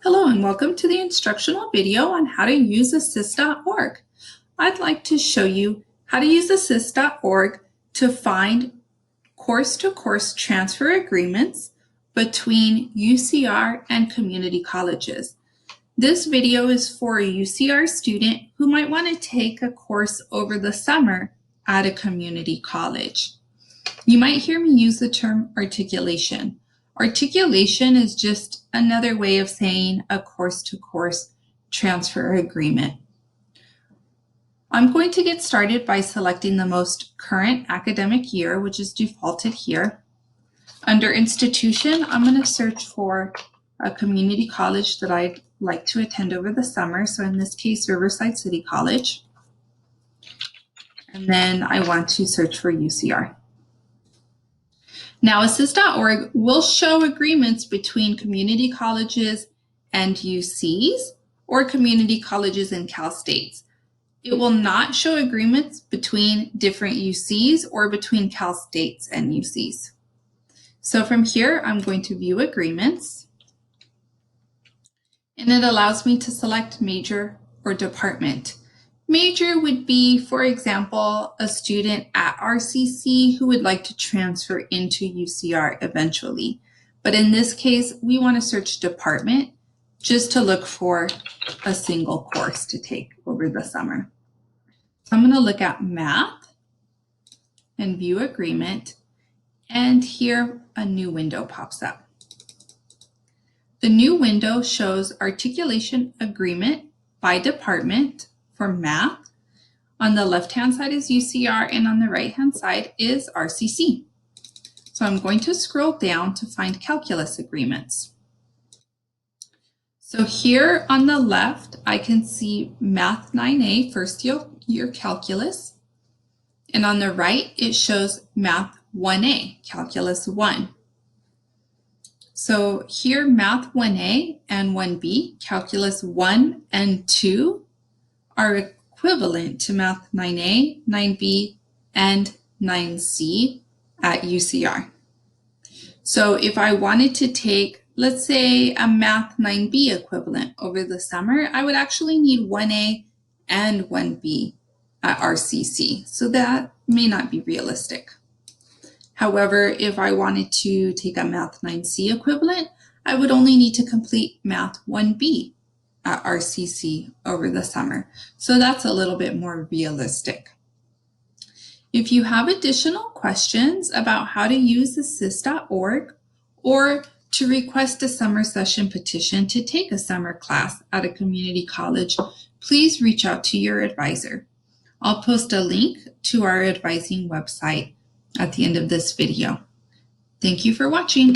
Hello and welcome to the instructional video on how to use assist.org. I'd like to show you how to use assist.org to find course-to-course transfer agreements between UCR and community colleges. This video is for a UCR student who might want to take a course over the summer at a community college. You might hear me use the term articulation. Articulation is just another way of saying a course-to-course transfer agreement. I'm going to get started by selecting the most current academic year, which is defaulted here. Under institution, I'm going to search for a community college that I'd like to attend over the summer. So in this case, Riverside City College. And then I want to search for UCR. Now, assist.org will show agreements between community colleges and UCs or community colleges and Cal States. It will not show agreements between different UCs or between Cal States and UCs. So from here, I'm going to view agreements, and it allows me to select major or department. Major would be, for example, a student at RCC who would like to transfer into UCR eventually. But in this case, we want to search department just to look for a single course to take over the summer. So I'm going to look at math and view agreement, and here a new window pops up. The new window shows articulation agreement by department. For math, on the left-hand side is UCR and on the right-hand side is RCC. So I'm going to scroll down to find calculus agreements. So here on the left, I can see Math 9A, first year calculus. And on the right, it shows Math 1A, Calculus 1. So here, Math 1A and 1B, Calculus 1 and 2, are equivalent to Math 9A, 9B, and 9C at UCR. So if I wanted to take, let's say, a Math 9B equivalent over the summer, I would actually need 1A and 1B at RCC. So that may not be realistic. However, if I wanted to take a Math 9C equivalent, I would only need to complete Math 1B at RCC over the summer. So that's a little bit more realistic. If you have additional questions about how to use assist.org or to request a summer session petition to take a summer class at a community college, please reach out to your advisor. I'll post a link to our advising website at the end of this video. Thank you for watching.